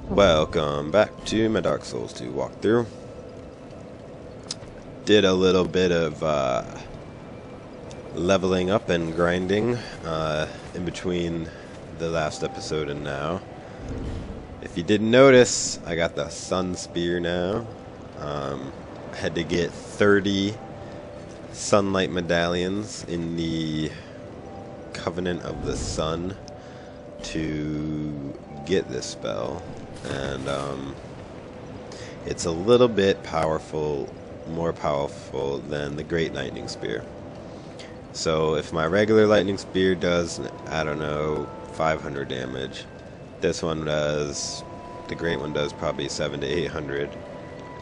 Welcome back to my Dark Souls 2 walkthrough. Did a little bit of leveling up and grinding in between the last episode and now. If you didn't notice, I got the Sun Spear now. I had to get 30 Sunlight Medallions in the Covenant of the Sun to get this spell, and it's a little bit more powerful than the Great Lightning Spear. So if my regular Lightning Spear does, I don't know, 500 damage, this one does, the Great one does probably 700 to 800,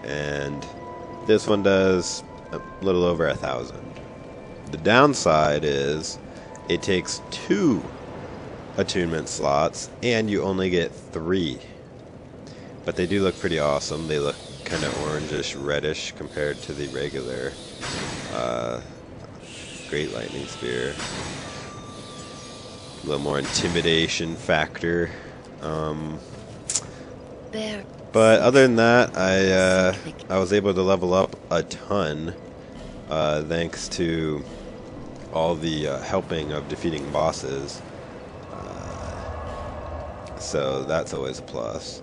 and this one does a little over 1,000. The downside is it takes 2 attunement slots and you only get 3, but they do look pretty awesome. They look kind of orangish reddish compared to the regular Great Lightning Spear. A little more intimidation factor, but other than that, I was able to level up a ton thanks to all the helping of defeating bosses. So that's always a plus.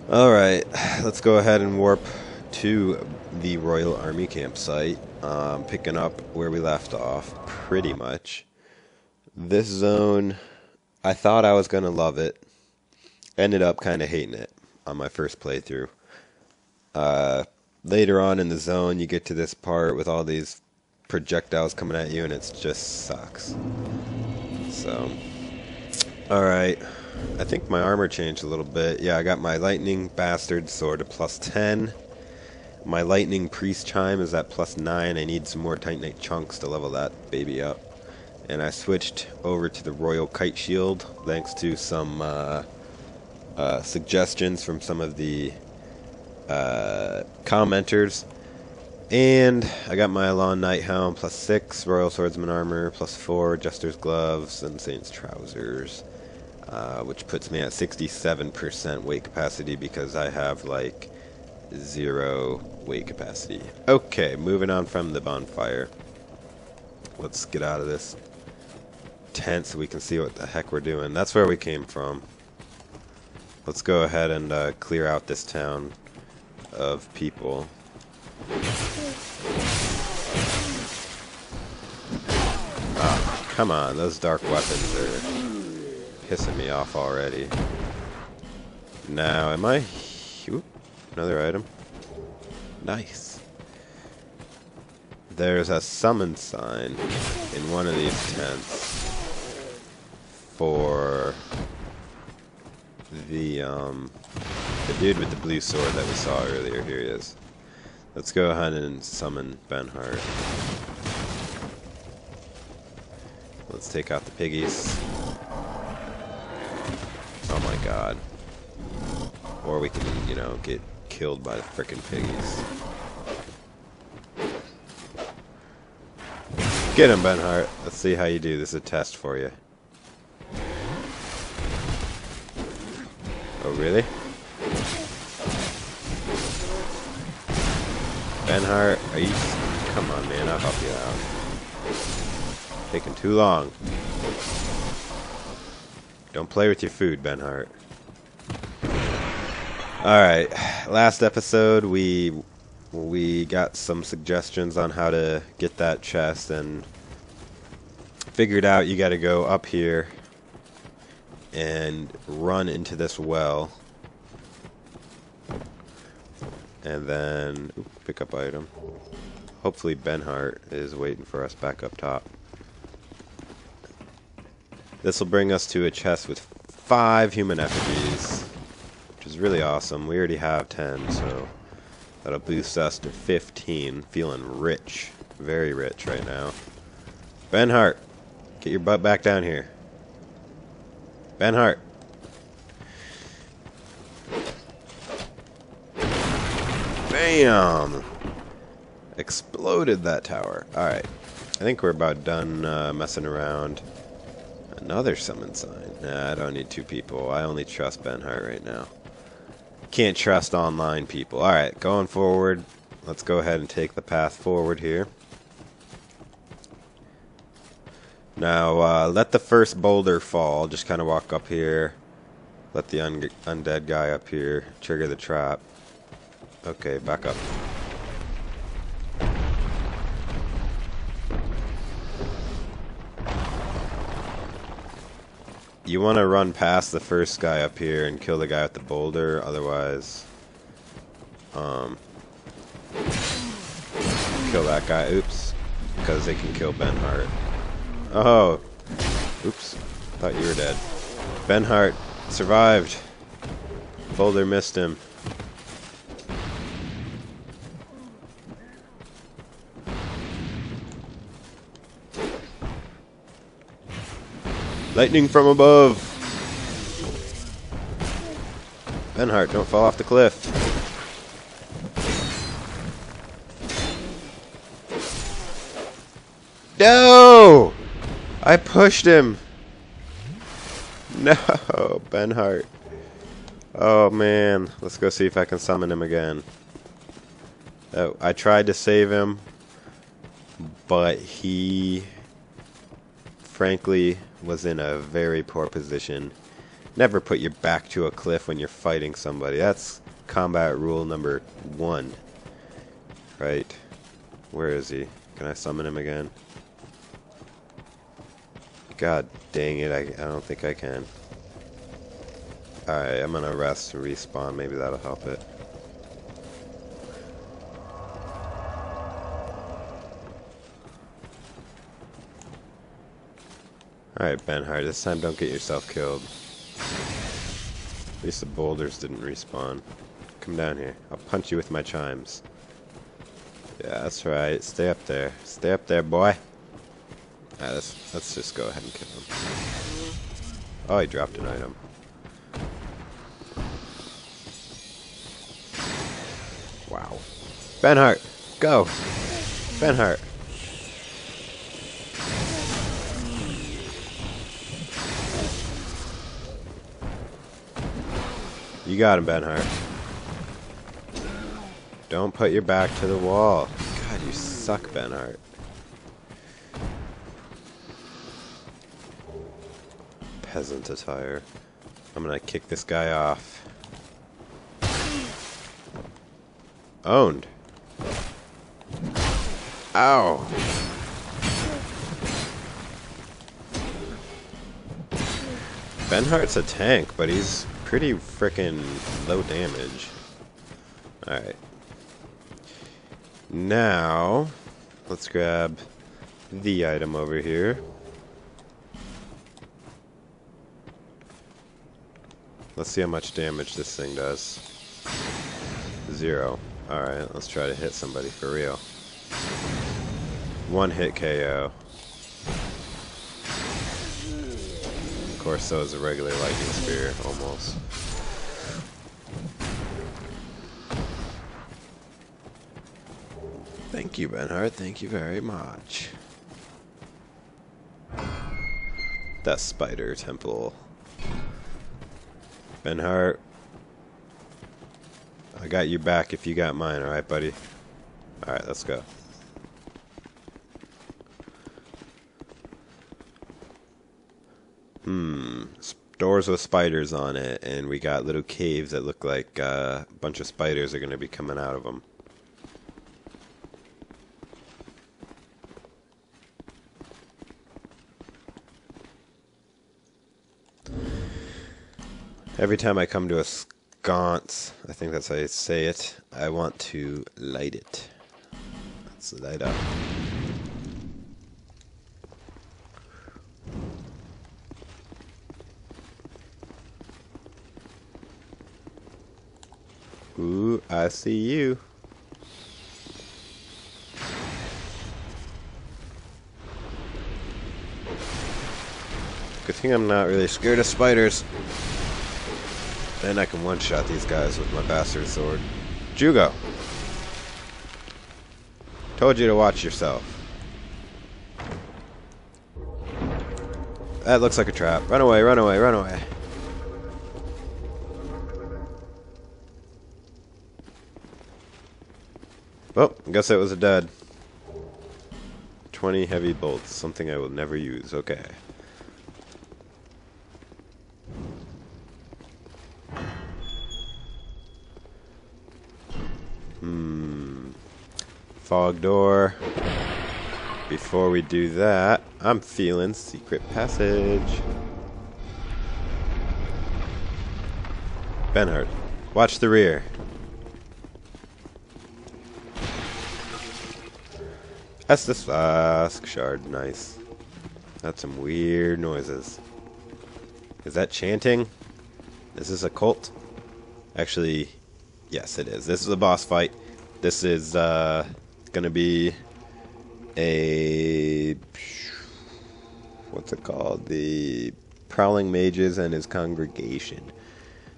Alright, let's go ahead and warp to the Royal Army campsite, picking up where we left off, pretty much. This zone, I thought I was going to love it. Ended up kind of hating it on my first playthrough. Later on in the zone, you get to this part with all these projectiles coming at you, and it just sucks. So, alright. I think my armor changed a little bit. Yeah, I got my Lightning Bastard Sword at +10. My Lightning Priest Chime is at +9. I need some more Titanite Chunks to level that baby up. And I switched over to the Royal Kite Shield, thanks to some suggestions from some of the commenters. And I got my Alon Night Helm +6, Royal Swordsman Armor +4, Jester's Gloves, and Saint's Trousers. Which puts me at 67% weight capacity because I have like 0 weight capacity. Okay, moving on from the bonfire. Let's get out of this tent so we can see what the heck we're doing. That's where we came from. Let's go ahead and clear out this town of people. Oh, come on, those dark weapons are pissing me off already. Now, am I... Ooh, another item. Nice. There's a summon sign in one of these tents for the dude with the blue sword that we saw earlier. Here he is. Let's go ahead and summon Vengarl. Let's take out the piggies. Oh my god. Or we can, you know, get killed by the frickin' piggies. Get him, Vengarl. Let's see how you do. This is a test for you. Oh, really? Vengarl, are you... Come on, man. I'll help you out. Taking too long. Don't play with your food, Vengarl. Alright, last episode we got some suggestions on how to get that chest and figured out you gotta go up here and run into this well. And then pick up item. Hopefully Vengarl is waiting for us back up top. This will bring us to a chest with 5 human effigies, which is really awesome. We already have 10, so that'll boost us to 15. Feeling rich, very rich right now. Vengarl, get your butt back down here. Vengarl. Bam! Exploded that tower. Alright, I think we're about done messing around. Another summon sign. Nah, I don't need two people. I only trust Benhart right now. Can't trust online people. Alright, going forward. Let's go ahead and take the path forward here. Now, let the first boulder fall. Just kind of walk up here. Let the undead guy up here trigger the trap. Okay, back up. You want to run past the first guy up here and kill the guy with the boulder, otherwise, kill that guy. Oops, because they can kill Benhart. Oh, oops, thought you were dead. Benhart survived. Boulder missed him. Lightning from above! Benhart, don't fall off the cliff. No! I pushed him! No, Benhart. Oh man, let's go see if I can summon him again. Oh, I tried to save him, but he frankly was in a very poor position. Never put your back to a cliff when you're fighting somebody. That's combat rule number 1. Right? Where is he? Can I summon him again? God dang it, I don't think I can. Alright, I'm gonna rest and respawn. Maybe that'll help it. Alright, Benhart, this time don't get yourself killed. At least the boulders didn't respawn. Come down here. I'll punch you with my chimes. Yeah, that's right. Stay up there. Stay up there, boy. Alright, let's just go ahead and kill him. Oh, he dropped an item. Wow. Benhart, go! Benhart. You got him, Benhart. Don't put your back to the wall. God, you suck, Benhart. Peasant attire. I'm gonna kick this guy off. Owned. Ow. Benhart's a tank, but he's pretty frickin' low damage. Alright. Now, let's grab the item over here. Let's see how much damage this thing does. 0. Alright, let's try to hit somebody for real. 1 hit KO. Of course, so is a regular lightning spear, almost. Thank you, Benhart. Thank you very much. That spider temple. Benhart, I got you back if you got mine, alright, buddy? Alright, let's go. Doors with spiders on it, and we got little caves that look like a bunch of spiders are going to be coming out of them. Every time I come to a sconce, I think that's how you say it, I want to light it. Let's light up. Ooh, I see you. Good thing I'm not really scared of spiders. Then I can one-shot these guys with my bastard sword. Jugo! Told you to watch yourself. that looks like a trap. Run away, run away, run away. Oh, I guess it was a dud. 20 heavy bolts, something I will never use. Okay. Fog door. Before we do that, I'm feeling secret passage. Benhart, watch the rear. Estus Flask shard, nice. That's some weird noises. Is that chanting? Is this a cult? Actually, yes it is. This is a boss fight. This is gonna be a... what's it called? The Prowling Mages and his congregation.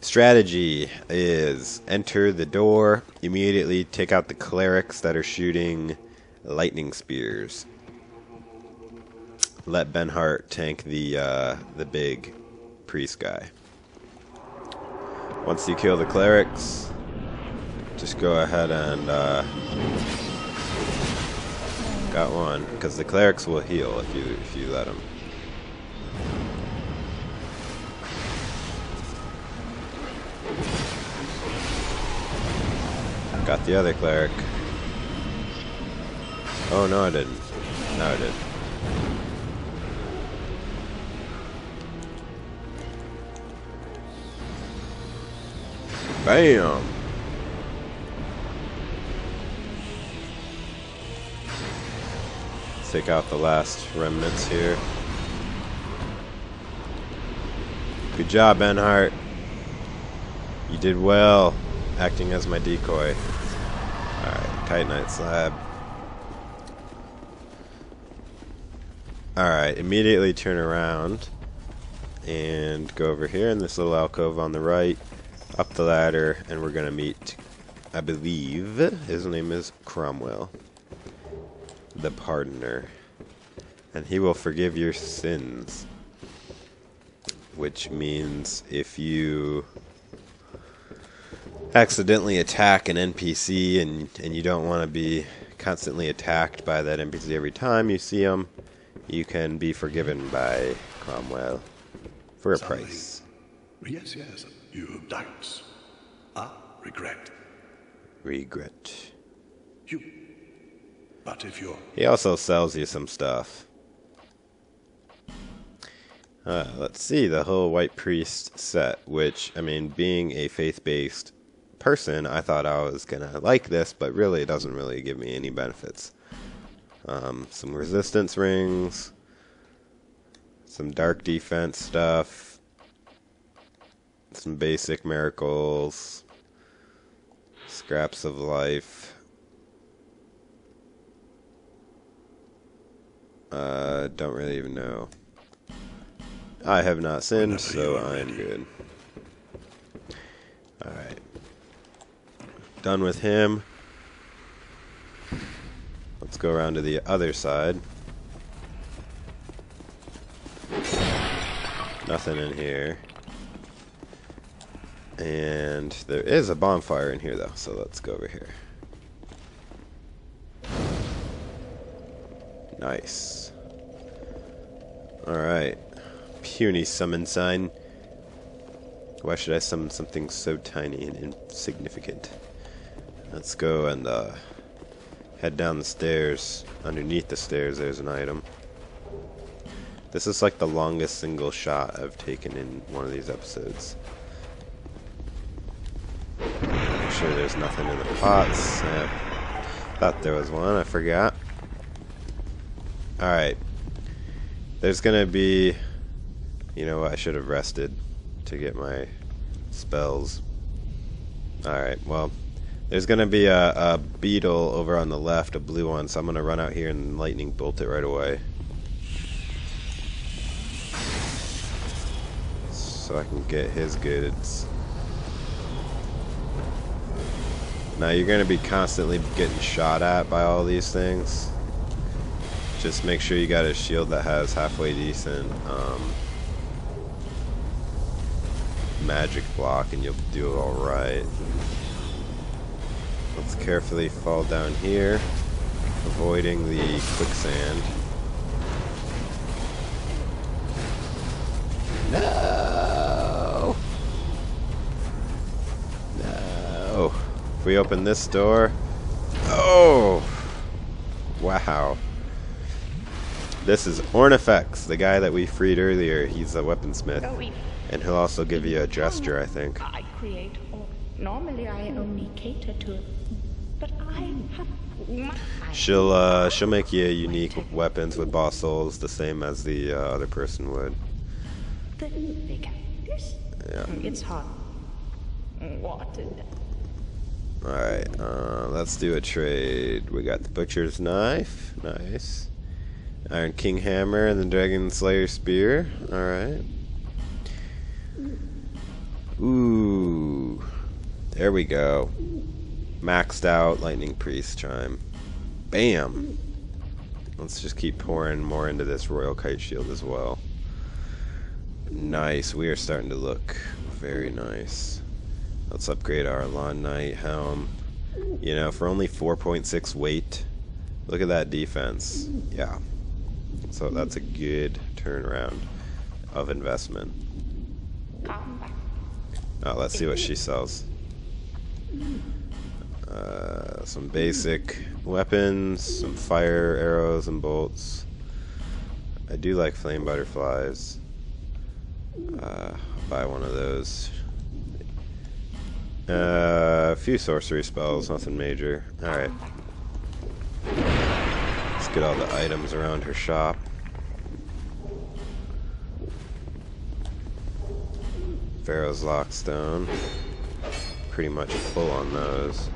Strategy is enter the door, immediately take out the clerics that are shooting lightning spears. Let Benhart tank the big priest guy. Once you kill the clerics, just go ahead and got one, because the clerics will heal if you let them. Got the other cleric. Oh no, I didn't. No, I did. Bam! Let's take out the last remnants here. Good job, Benhart. You did well acting as my decoy. Alright, Titanite Slab. Alright, immediately turn around and go over here in this little alcove on the right, up the ladder, and we're gonna meet, I believe, his name is Cromwell the Pardoner, and he will forgive your sins, which means if you accidentally attack an NPC and you don't want to be constantly attacked by that NPC every time you see him, you can be forgiven by Cromwell for a price. Yes, yes. You have doubts. Regret. Regret. You. But if you're... He also sells you some stuff. Let's see, the whole White Priest set, which, I mean, being a faith-based person, I thought I was gonna like this, but really it doesn't really give me any benefits. Some resistance rings, some dark defense stuff, some basic miracles, scraps of life. Don't really even know. I have not sinned, so I am good. Alright. Done with him. Let's go around to the other side. Nothing in here. And there is a bonfire in here though, so let's go over here. Nice. Alright. Puny summon sign. Why should I summon something so tiny and insignificant? Let's go and head down the stairs. Underneath the stairs there's an item. This is like the longest single shot I've taken in one of these episodes. Make sure there's nothing in the pots. Thought there was one, I forgot. Alright. There's gonna be... You know what, I should have rested to get my spells. Alright, well, there's gonna be a beetle over on the left, a blue one, so I'm gonna run out here and lightning bolt it right away. So I can get his goods. Now you're gonna be constantly getting shot at by all these things. Just make sure you got a shield that has halfway decent magic block and you'll do alright. Let's carefully fall down here, avoiding the quicksand. No! No! If we open this door... Oh! Wow. This is Ornifex, the guy that we freed earlier. He's a weaponsmith. And he'll also give you a gesture, I think. I create, or normally I only cater to, but I have. She'll make you unique weapons with boss souls, the same as the other person would. Yeah. It's hot. What? Alright, let's do a trade. We got the Butcher's Knife. Nice. Iron King Hammer and the Dragon Slayer Spear. Alright. Ooh. There we go. Maxed out Lightning Priest Chime. Bam! Let's just keep pouring more into this Royal Kite Shield as well. Nice. We are starting to look very nice. Let's upgrade our Lawn Knight Helm. You know, for only 4.6 weight, look at that defense. Yeah. So that's a good turnaround of investment. Oh, let's see what she sells. Some basic weapons, some fire arrows and bolts. I do like flame butterflies. I'll buy one of those. A few sorcery spells, nothing major. Alright. Let's get all the items around her shop. Pharros Lockstone. Pretty much full on those.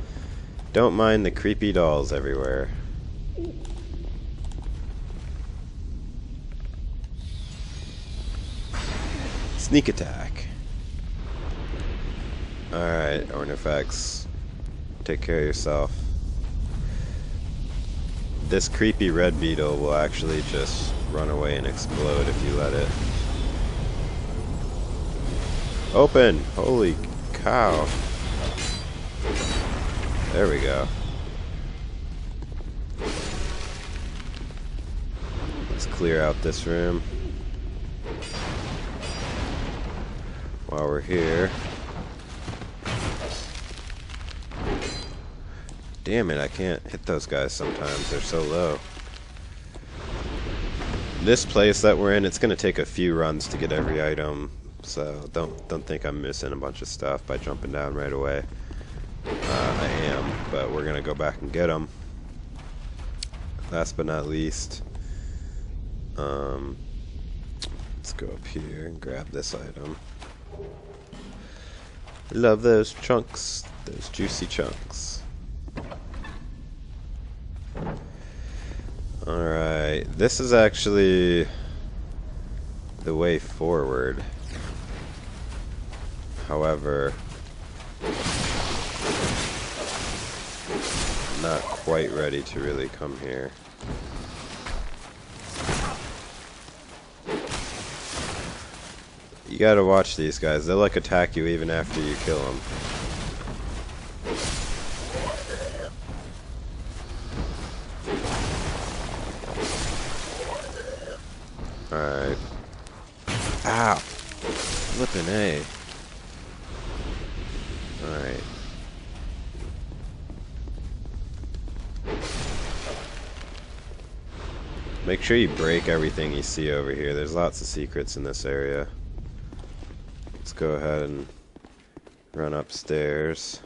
Don't mind the creepy dolls everywhere. Sneak attack. Alright, Ornifex. Take care of yourself. This creepy red beetle will actually just run away and explode if you let it. Open! Holy cow. There we go. Let's clear out this room. While we're here. Damn it, I can't hit those guys sometimes. They're so low. This place that we're in, it's going to take a few runs to get every item. So don't think I'm missing a bunch of stuff by jumping down right away. I am, but we're going to go back and get them. Last but not least, let's go up here and grab this item. Love those chunks, those juicy chunks. Alright, this is actually the way forward. However, not quite ready to really come here. You gotta watch these guys. They'll like attack you even after you kill them. Alright. Ow! Flippin' A. Alright. Make sure you break everything you see over here. There's lots of secrets in this area. Let's go ahead and run upstairs.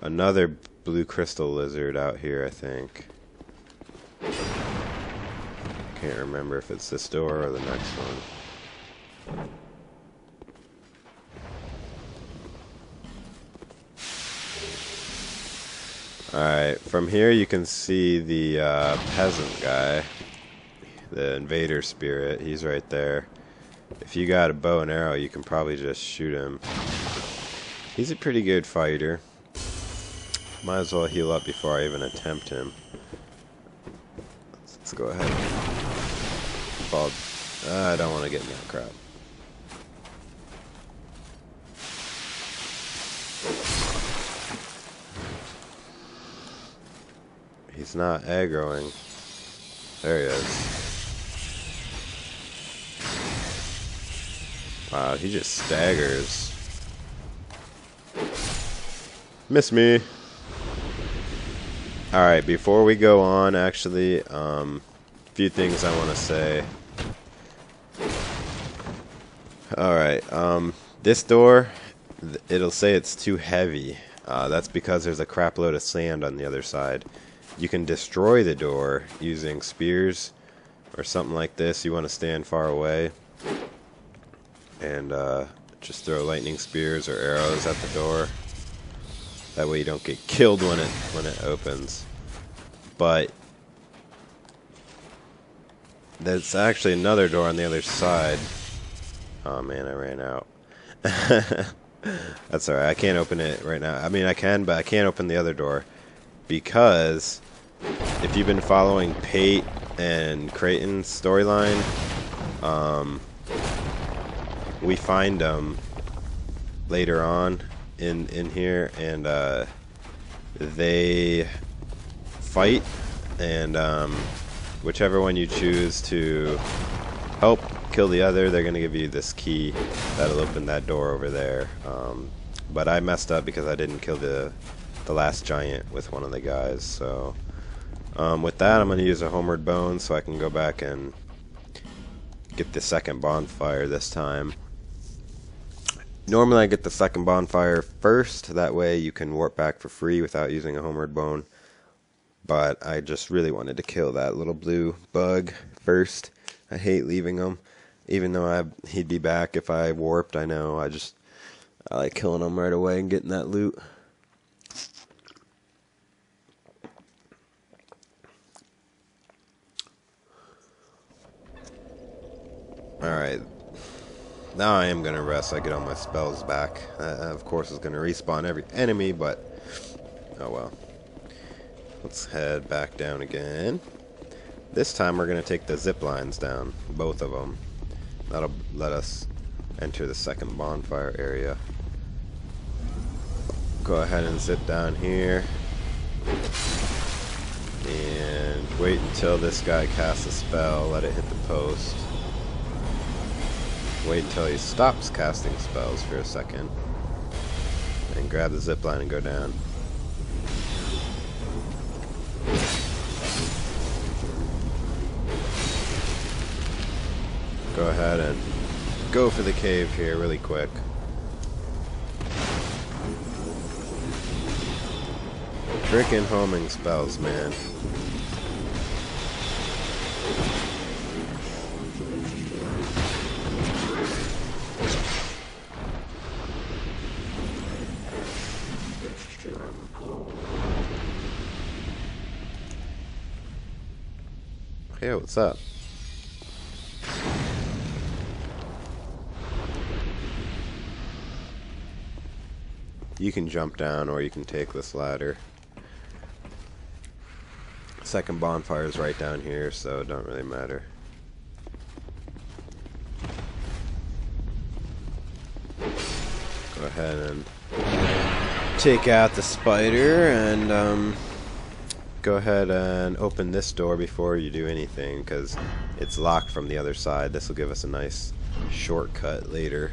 Another blue crystal lizard out here, I think. Can't remember if it's this door or the next one. Alright, from here you can see the peasant guy, the invader spirit. He's right there. If you got a bow and arrow, you can probably just shoot him. He's a pretty good fighter. Might as well heal up before I even attempt him. Let's go ahead. I don't want to get in that crap. He's not aggroing. There he is. Wow, he just staggers. Miss me. Alright, before we go on, actually, few things I want to say. Alright, this door, it'll say it's too heavy. That's because there's a crap load of sand on the other side. You can destroy the door using spears or something like this. You want to stand far away and just throw lightning spears or arrows at the door. That way you don't get killed when it opens. But there's actually another door on the other side. Oh man, I ran out. That's alright, I can't open it right now. I mean I can, but I can't open the other door. Because if you've been following Pate and Creighton's storyline, we find them later on in here, and they fight, and whichever one you choose to help kill the other, they're gonna give you this key that'll open that door over there. But I messed up because I didn't kill the last giant with one of the guys. So with that, I'm gonna use a Homeward Bone so I can go back and get the second bonfire this time. Normally I get the second bonfire first, that way you can warp back for free without using a Homeward Bone. But I just really wanted to kill that little blue bug first. I hate leaving him, even though he'd be back if I warped. I know, I like killing him right away and getting that loot. Alright. Now I am going to rest so I get all my spells back. Of course it's going to respawn every enemy, but oh well. Let's head back down again. This time we're going to take the zip lines down, both of them. That'll let us enter the second bonfire area. Go ahead and zip down here. And wait until this guy casts a spell, let it hit the post. Wait until he stops casting spells for a second. And grab the zipline and go down. Go ahead and go for the cave here really quick. Freaking homing spells, man. Hey, what's up? You can jump down or you can take this ladder. Second bonfire is right down here, so it don't really matter. Go ahead and take out the spider and go ahead and open this door before you do anything, because it's locked from the other side. This will give us a nice shortcut later.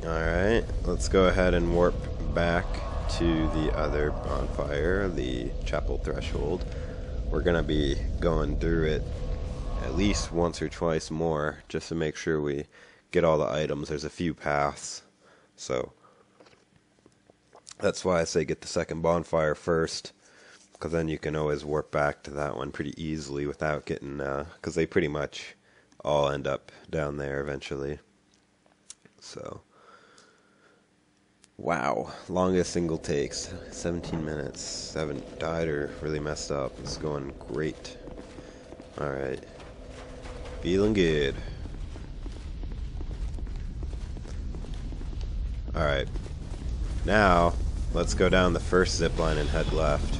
Alright, let's go ahead and warp back to the other bonfire, the chapel threshold. We're going to be going through it at least once or twice more just to make sure we get all the items. There's a few paths, so that's why I say get the second bonfire first, because then you can always warp back to that one pretty easily without getting, because they pretty much all end up down there eventually. So, wow, longest single takes, 17 minutes. Haven't died or really messed up. It's going great. Alright, feeling good. Alright, now let's go down the first zip line and head left.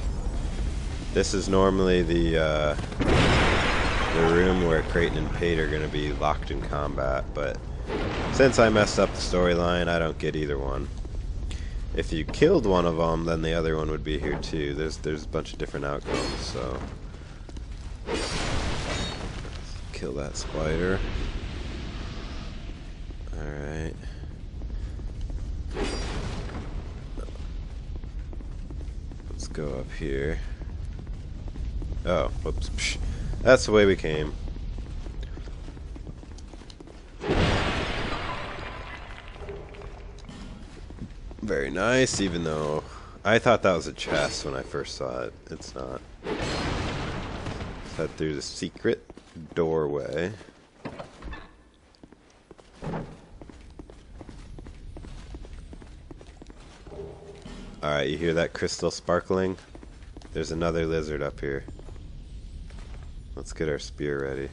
This is normally the room where Creighton and Pate are going to be locked in combat, but since I messed up the storyline, I don't get either one. If you killed one of them, then the other one would be here too. There's a bunch of different outcomes, so... Kill that spider. Alright. Let's go up here. Oh, whoops. Psh. That's the way we came. Very nice, even though I thought that was a chest when I first saw it. It's not. Head through the secret doorway. Alright, you hear that crystal sparkling? There's another lizard up here. Let's get our spear ready.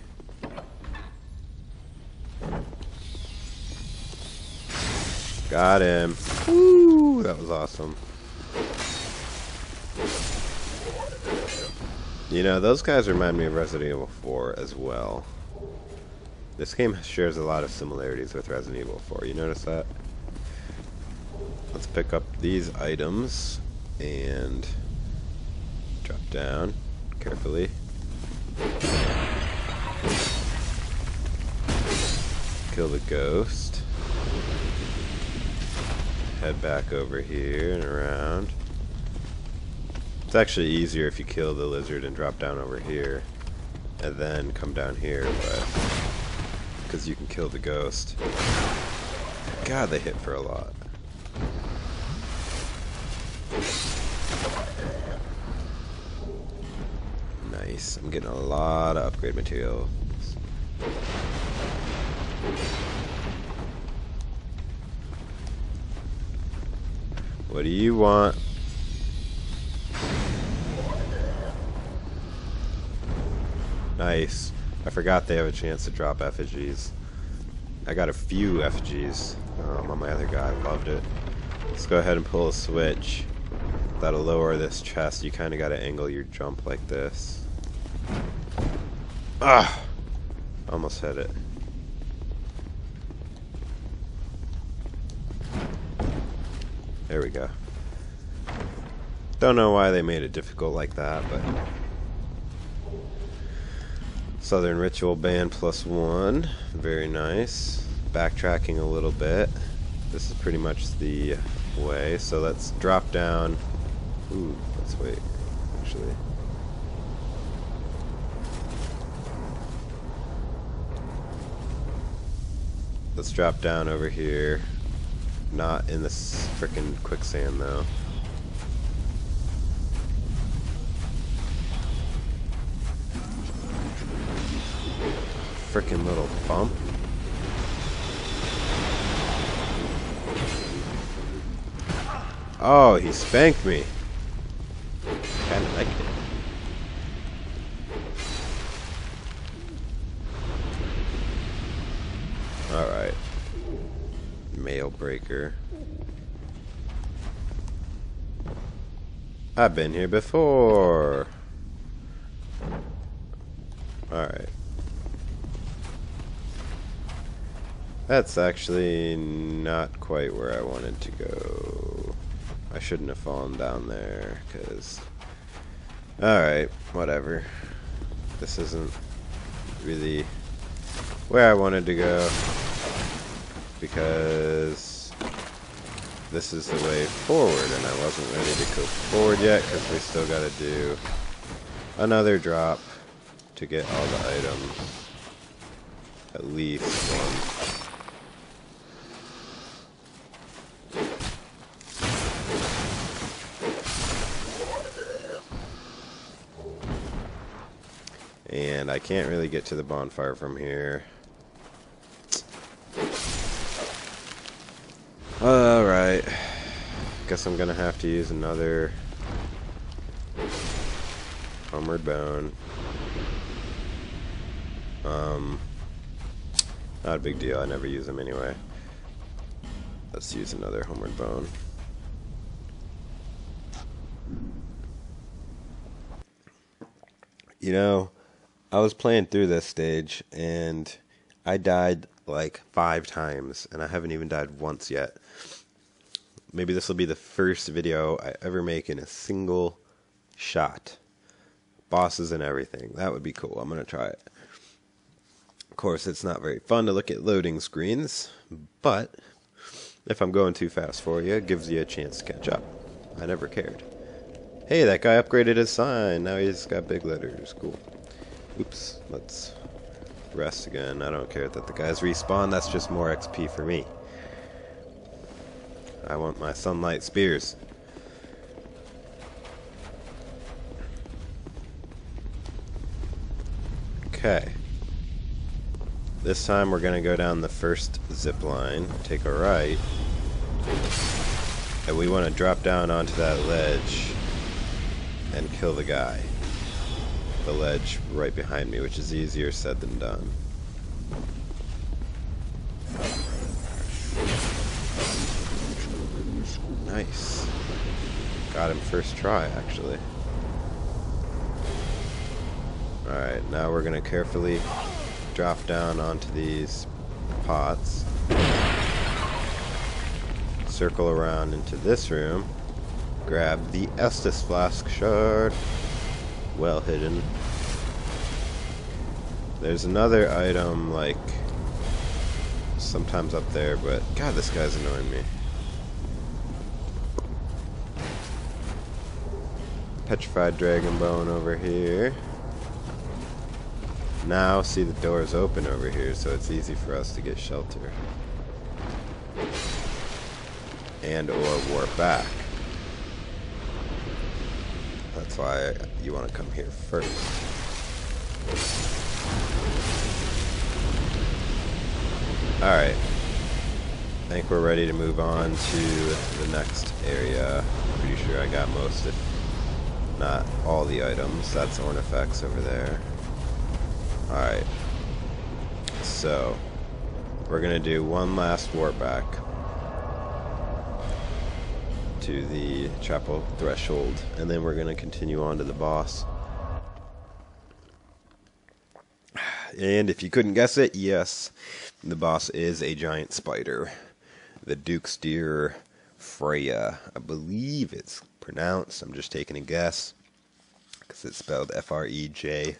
Got him. Woo! That was awesome. You know, those guys remind me of Resident Evil 4 as well. This game shares a lot of similarities with Resident Evil 4. You notice that? Let's pick up these items and drop down carefully. Kill the ghost. Head back over here and around. It's actually easier if you kill the lizard and drop down over here and then come down here, but because you can kill the ghost. God, they hit for a lot. Nice. I'm getting a lot of upgrade materials. What do you want? Nice. I forgot they have a chance to drop effigies. I got a few effigies on my other guy. Loved it. Let's go ahead and pull a switch. That'll lower this chest. You kind of got to angle your jump like this. Ah! Almost hit it. There we go. Don't know why they made it difficult like that, but... Southern Ritual Band +1. Very nice. Backtracking a little bit. This is pretty much the way, so let's drop down. Ooh, let's wait, actually. Let's drop down over here. Not in this frickin' quicksand, though. Frickin' little bump. Oh, he spanked me. Kinda like it. Alright. Mail breaker. I've been here before. Alright. That's actually not quite where I wanted to go. I shouldn't have fallen down there, because... Alright, whatever. This isn't really where I wanted to go, because this is the way forward, and I wasn't ready to go forward yet, because we still got to do another drop to get all the items. At least one. And I can't really get to the bonfire from here. Alright. Guess I'm gonna have to use another Homeward Bone. Not a big deal, I never use them anyway. Let's use another Homeward Bone. You know, I was playing through this stage, and I died like 5 times, and I haven't even died once yet. Maybe this will be the first video I ever make in a single shot. Bosses and everything. That would be cool. I'm going to try it. Of course, it's not very fun to look at loading screens, but if I'm going too fast for you, it gives you a chance to catch up. I never cared. Hey, that guy upgraded his sign. Now he's got big letters. Cool. Oops. Let's rest again. I don't care that the guys respawn. That's just more XP for me. I want my sunlight spears. Okay. This time we're going to go down the first zip line, take a right, and we want to drop down onto that ledge and kill the guy. The ledge right behind me, which is easier said than done. Nice. Got him first try, actually. Alright, now we're going to carefully drop down onto these pots. Circle around into this room. Grab the Estus Flask shard. Well hidden. There's another item, like, sometimes up there, but God, this guy's annoying me. Petrified dragon bone over here. Now, see, the door's open over here, so it's easy for us to get shelter. And or warp back. That's why you want to come here first. Alright. I think we're ready to move on to the next area. Pretty sure I got most, if not all, the items. That's Ornifex over there. Alright. So, we're going to do one last warp back to the chapel threshold, and then we're going to continue on to the boss. And if you couldn't guess it, yes, the boss is a giant spider. The Duke's Deer Freja. I believe it's pronounced. I'm just taking a guess because it's spelled F-R-E-J-A.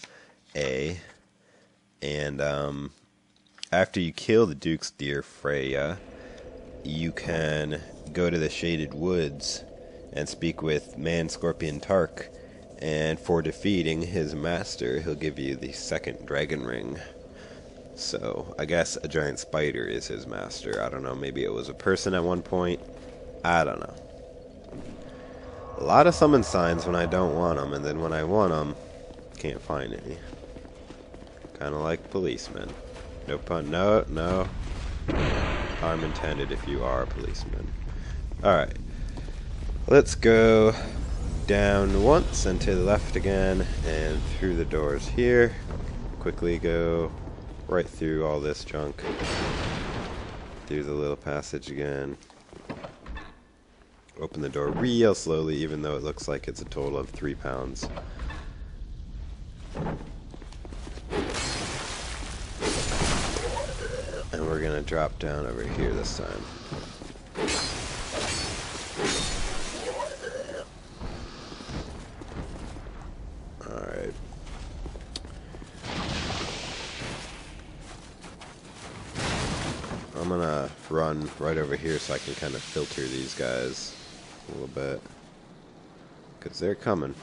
And after you kill the Duke's Deer Freja, you can go to the Shaded Woods and speak with Man Scorpion Tark, and for defeating his master, he'll give you the second dragon ring. So, I guess a giant spider is his master. I don't know, maybe it was a person at one point. I don't know. A lot of summon signs when I don't want them, and then when I want them, can't find any. Kind of like policemen. No pun. No, no. Harm intended if you are a policeman. Alright. Let's go down once and to the left again and through the doors here. Quickly go right through all this junk. Through the little passage again. Open the door real slowly, even though it looks like it's a total of 3 pounds. And we're gonna drop down over here this time. Alright. I'm gonna run right over here so I can kind of filter these guys a little bit, because they're coming.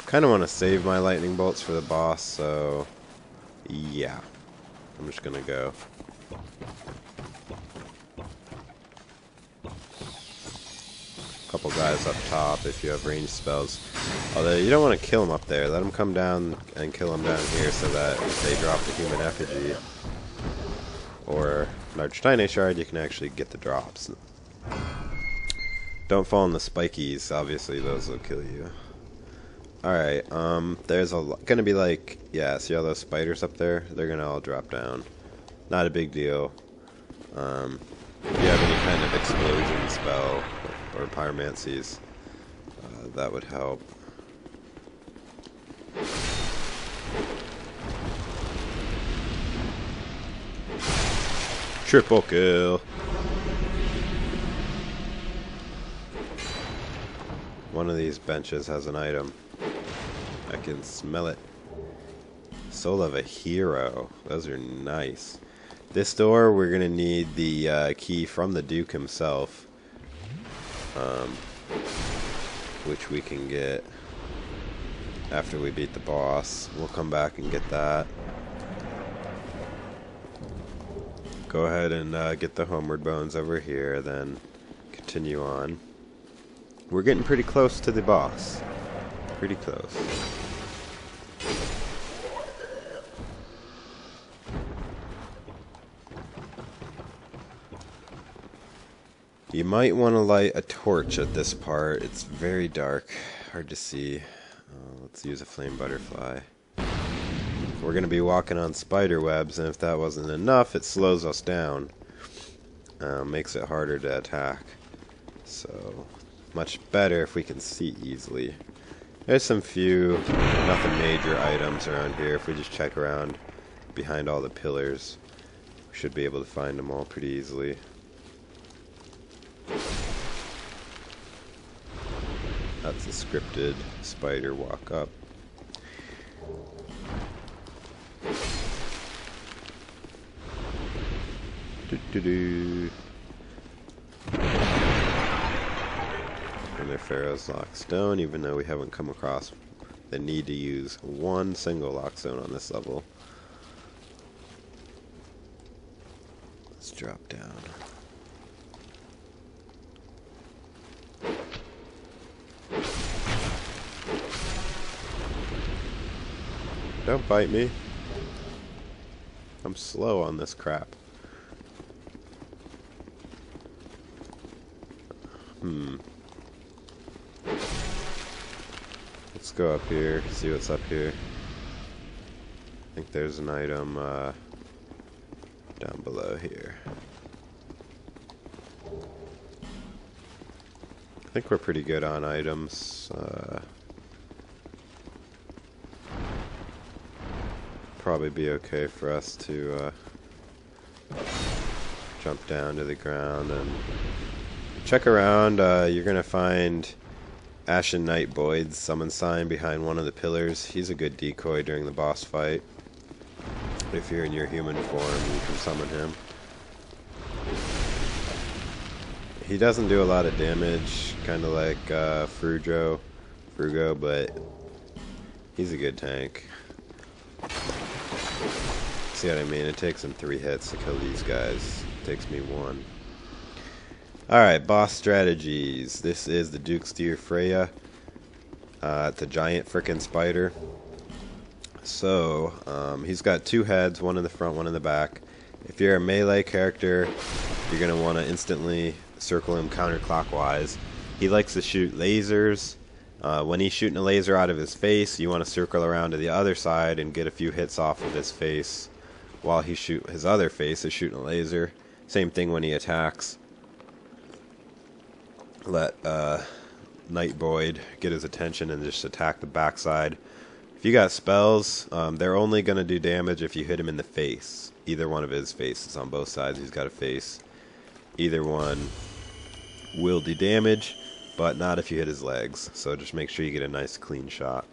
Kind of want to save my lightning bolts for the boss, so yeah, I'm just gonna go. Couple guys up top if you have ranged spells. Although you don't want to kill them up there. Let them come down and kill them down here so that if they drop the human effigy or large Titanite shard, you can actually get the drops. Don't fall in the spikies. Obviously, those will kill you. Alright, there's gonna be like, yeah, see all those spiders up there? They're gonna all drop down. Not a big deal. If you have any kind of explosion spell or pyromancies, that would help. Triple kill. One of these benches has an item. I can smell it. Soul of a hero. Those are nice. This door, we're gonna need the key from the Duke himself, which we can get after we beat the boss. We'll come back and get that. Go ahead and get the Homeward Bones over here, then continue on. We're getting pretty close to the boss. Pretty close. You might want to light a torch at this part. It's very dark, hard to see. Let's use a flame butterfly. We're going to be walking on spider webs, and if that wasn't enough, it slows us down. Makes it harder to attack. So, much better if we can see easily. There's some few, nothing major items around here. If we just check around behind all the pillars, we should be able to find them all pretty easily. That's a scripted spider walk up. And their Pharros Lockstone, even though we haven't come across the need to use one single Lockstone on this level. Let's drop down. Don't bite me. I'm slow on this crap. Let's go up here, see what's up here. I think there's an item down below here. I think we're pretty good on items. Probably be okay for us to jump down to the ground and check around. You're gonna find Ashen Knight Boyd's summon sign behind one of the pillars. He's a good decoy during the boss fight. If you're in your human form, you can summon him. He doesn't do a lot of damage, kind of like Frugo, but he's a good tank. See what I mean? It takes him 3 hits to kill these guys. It takes me 1. Alright, boss strategies. This is the Duke's Deer Freja. It's a giant frickin' spider. So, he's got 2 heads, one in the front, one in the back. If you're a melee character, you're going to want to instantly circle him counterclockwise. He likes to shoot lasers. When he's shooting a laser out of his face, you want to circle around to the other side and get a few hits off of his face while his other face is shooting a laser. Same thing when he attacks. Let Knight Boyd get his attention and just attack the backside. If you got spells, they're only going to do damage if you hit him in the face. Either one of his faces on both sides. He's got a face. Either one will do damage, but not if you hit his legs. So just make sure you get a nice clean shot.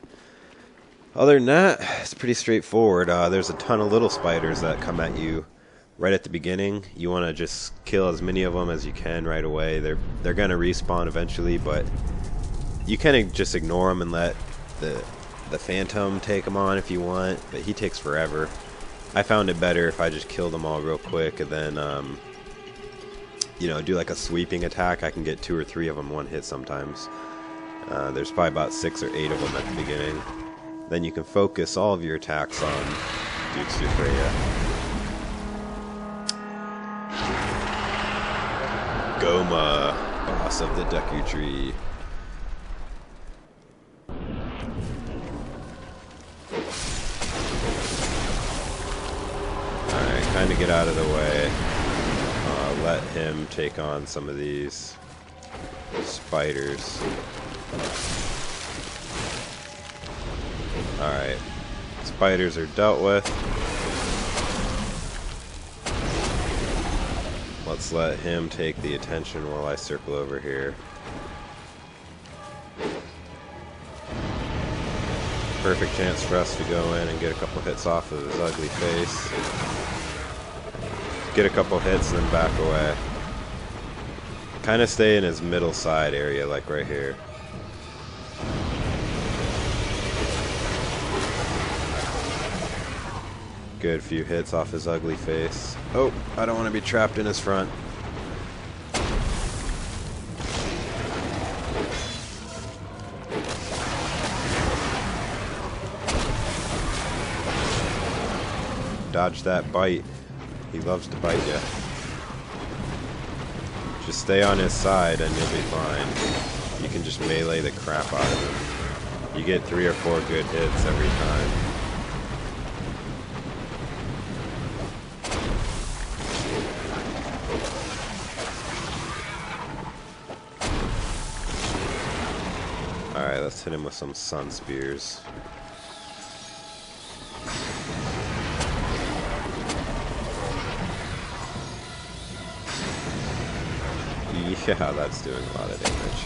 Other than that, it's pretty straightforward. There's a ton of little spiders that come at you right at the beginning. You want to just kill as many of them as you can right away. They're going to respawn eventually, but you can just ignore them and let the Phantom take them on if you want, but he takes forever. I found it better if I just kill them all real quick and then you know, do like a sweeping attack. I can get 2 or 3 of them one hit sometimes. There's probably about 6 or 8 of them at the beginning. Then you can focus all of your attacks on Duke's Deer Freja. Goma, boss of the Deku Tree. get out of the way. Let him take on some of these spiders. Alright. Spiders are dealt with. Let's let him take the attention while I circle over here. Perfect chance for us to go in and get a couple hits off of his ugly face. Get a couple hits and then back away. Kind of stay in his middle side area, like right here. Good few hits off his ugly face. Oh, I don't want to be trapped in his front. Dodge that bite. He loves to bite you. Just stay on his side and you'll be fine. You can just melee the crap out of him. You get 3 or 4 good hits every time. Alright, let's hit him with some sun spears. Yeah, that's doing a lot of damage.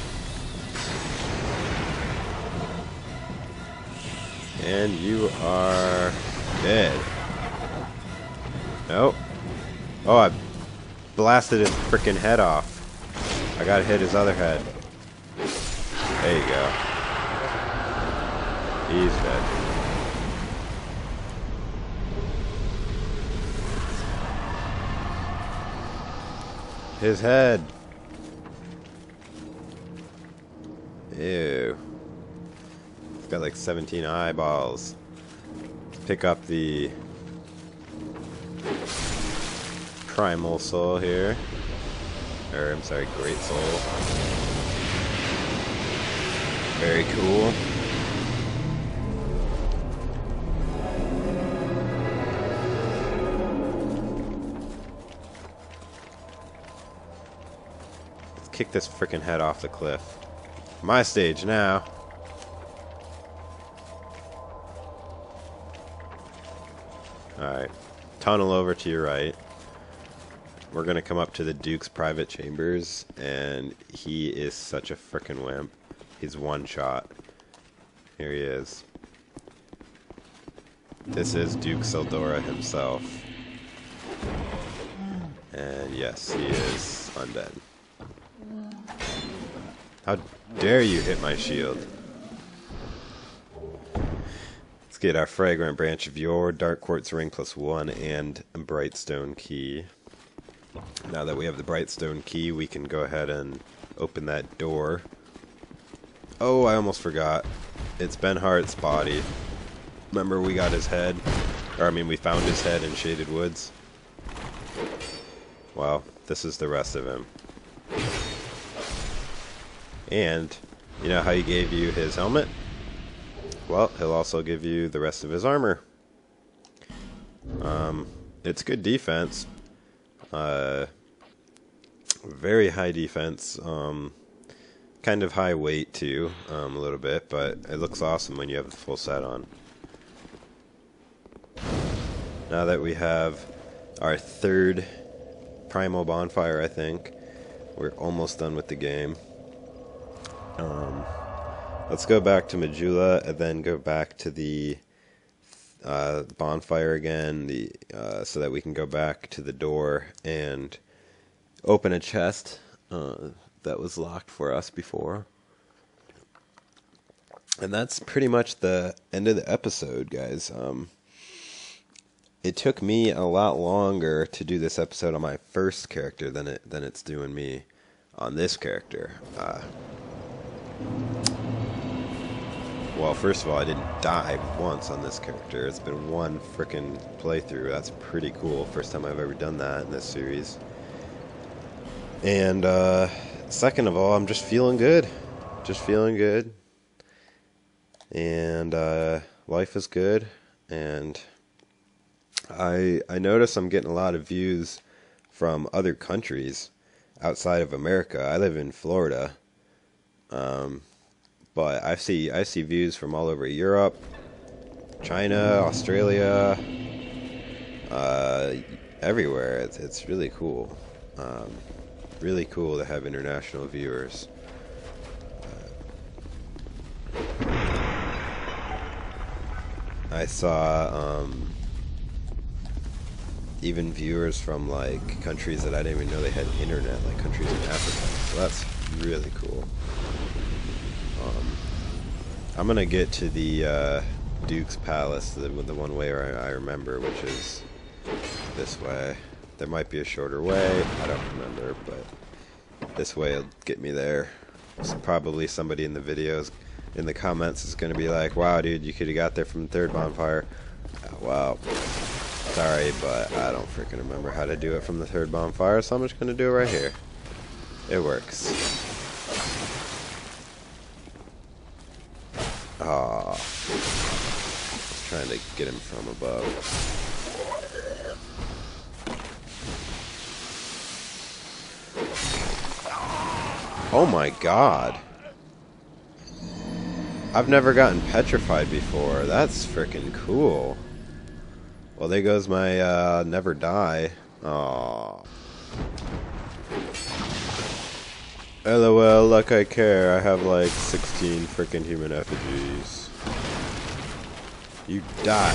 And you are dead. Nope. Oh, I blasted his freaking head off. I gotta hit his other head. There you go. He's dead. His head. Ew. It's got like 17 eyeballs. Let's pick up the Primal Soul here. Or, I'm sorry, Great Soul. Very cool. Let's kick this frickin' head off the cliff. My stage now. Alright. Tunnel over to your right. We're gonna come up to the Duke's private chambers, and he is such a frickin' wimp. He's one shot. Here he is. This is Duke Tseldora himself. And yes, he is undead. How dare you hit my shield? Let's get our Fragrant Branch of Yore, Dark Quartz Ring +1, and a Brightstone Key. Now that we have the Brightstone Key, we can go ahead and open that door. Oh, I almost forgot. It's Benhart's body. Remember we got his head? Or I mean, we found his head in Shaded Woods. Well, this is the rest of him. And, you know how he gave you his helmet? Well, he'll also give you the rest of his armor. It's good defense. Very high defense. Kind of high weight too, a little bit, but it looks awesome when you have the full set on. Now that we have our 3rd Primal Bonfire, I think, we're almost done with the game. Let's go back to Majula and then go back to the bonfire again, so that we can go back to the door and open a chest that was locked for us before. And that's pretty much the end of the episode, guys. It took me a lot longer to do this episode on my first character than it's doing me on this character. Well, first of all, I didn't die once on this character. It's been one frickin' playthrough. That's pretty cool. First time I've ever done that in this series. And second of all, I'm just feeling good. Just feeling good. And life is good. And I notice I'm getting a lot of views from other countries outside of America. I live in Florida, but I see views from all over Europe, China, Australia, everywhere. It's really cool. Really cool to have international viewers. I saw even viewers from like countries that I didn't even know they had internet, like countries in Africa. So that's really cool. I'm gonna get to the Duke's Palace, the one way I remember, which is this way. There might be a shorter way, I don't remember, but this way will get me there. So probably somebody in the videos, in the comments, is gonna be like, wow dude, you could have got there from the third bonfire. Wow. Sorry, but I don't freaking remember how to do it from the third bonfire, so I'm just gonna do it right here. It works. Ah, just trying to get him from above. Oh my god. I've never gotten petrified before. That's freaking cool. Well, there goes my never die. Aww. LOL, like I care. I have like 16 freaking human effigies. You die.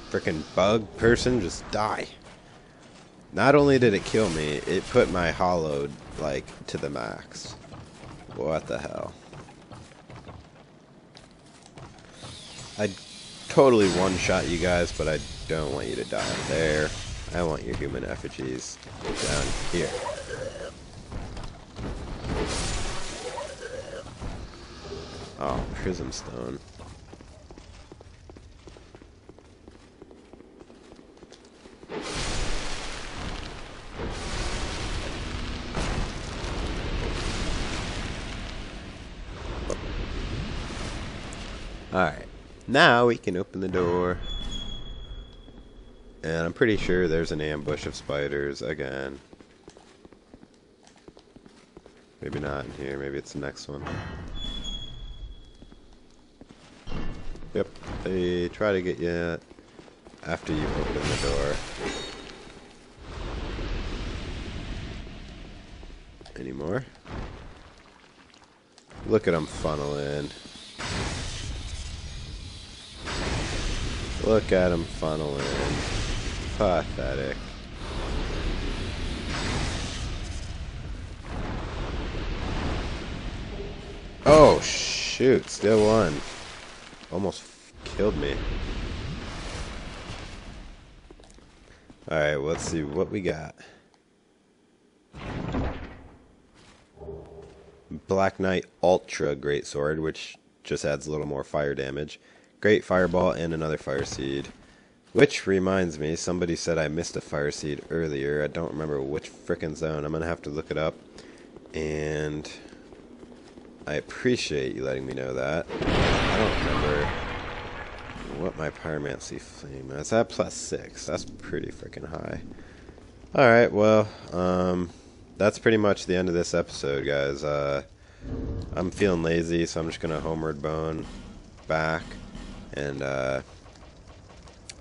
Freaking bug person, just die. Not only did it kill me, it put my hollowed like to the max. What the hell? I totally one-shot you guys, but I don't want you to die up there. I want your human effigies down here. Oh, prism stone. Alright, now we can open the door. And I'm pretty sure there's an ambush of spiders again. Maybe not in here, maybe it's the next one. Yep, they try to get you after you open the door. Any more? Look at them funnel in. Look at him funnel in. Pathetic. Oh, shoot. Still one. Almost killed me. Alright, let's see what we got. Black Knight Ultra Greatsword, which just adds a little more fire damage. Great Fireball and another Fire Seed. Which reminds me, somebody said I missed a Fire Seed earlier. I don't remember which frickin' zone. I'm gonna have to look it up. And I appreciate you letting me know that. I don't remember what my Pyromancy Flame is. At +6. That's pretty freaking high. Alright, well, that's pretty much the end of this episode, guys. I'm feeling lazy, so I'm just gonna Homeward Bone back. And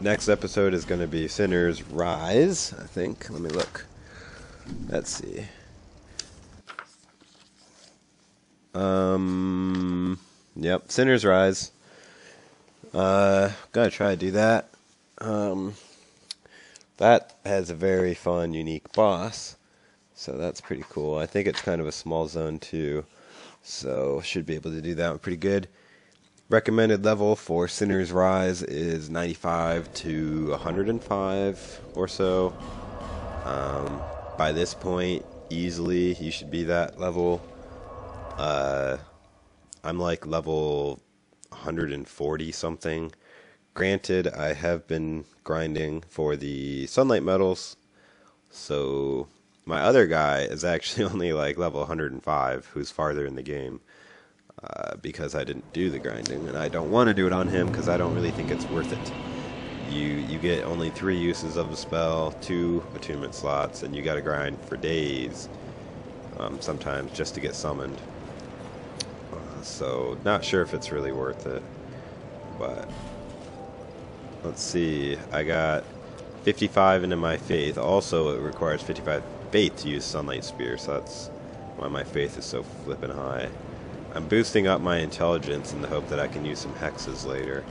next episode is going to be Sinner's Rise, I think. Let me look. Let's see. Yep, Sinner's Rise. Gotta try to do that. That has a very fun, unique boss. So that's pretty cool. I think it's kind of a small zone too. So should be able to do that one pretty good. Recommended level for Sinner's Rise is 95 to 105 or so. By this point, easily, you should be that level. I'm like level 140 something. Granted, I have been grinding for the sunlight medals, so my other guy is actually only like level 105, who's farther in the game. because I didn't do the grinding, and I don't want to do it on him because I don't really think it's worth it. You get only 3 uses of the spell, 2 attunement slots, and you got to grind for days, sometimes just to get summoned. So not sure if it's really worth it, but let's see. I got 55 into my faith. Also, it requires 55 faith to use Sunlight Spear, so that's why my faith is so flippin' high. I'm boosting up my intelligence in the hope that I can use some hexes later.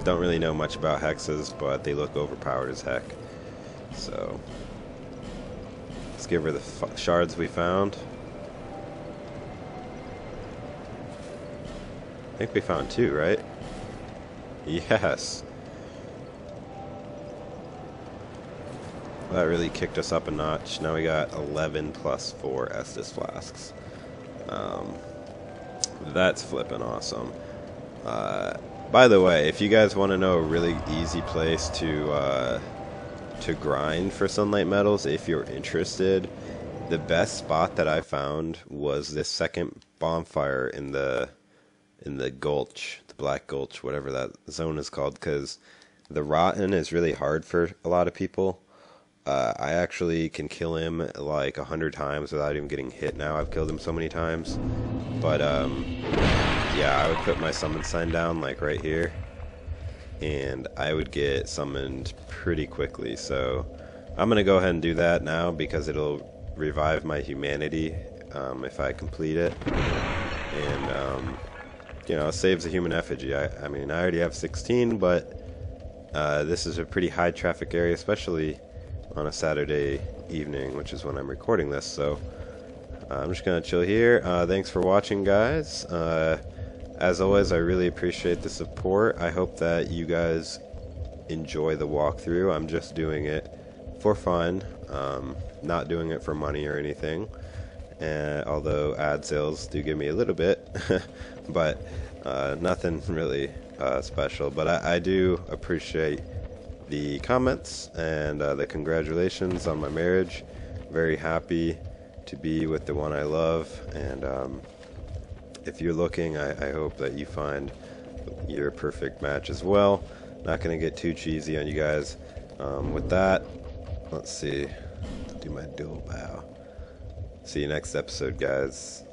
Don't really know much about hexes, but they look overpowered as heck. So let's give her the shards we found. I think we found 2, right? Yes. That really kicked us up a notch. Now we got 11 plus 4 Estus flasks. That's flippin' awesome. By the way, if you guys want to know a really easy place to grind for sunlight metals, if you're interested, the best spot that I found was this second bonfire in the gulch, the Black Gulch, whatever that zone is called, because the Rotten is really hard for a lot of people. I actually can kill him like 100 times without even getting hit now. I've killed him so many times. But, yeah, I would put my summon sign down like right here, and I would get summoned pretty quickly. So I'm going to go ahead and do that now because it'll revive my humanity if I complete it. And, you know, it saves a human effigy. I mean, I already have 16, but this is a pretty high traffic area, especially on a Saturday evening, which is when I'm recording this. So I'm just gonna chill here. Thanks for watching, guys. As always, I really appreciate the support. I hope that you guys enjoy the walkthrough. I'm just doing it for fun, not doing it for money or anything, although ad sales do give me a little bit. But nothing really special. But I do appreciate the comments and the congratulations on my marriage. Very happy to be with the one I love, and if you're looking, I hope that you find your perfect match as well. Not gonna get too cheesy on you guys. With that, let's see, do my dual bow. See you next episode, guys.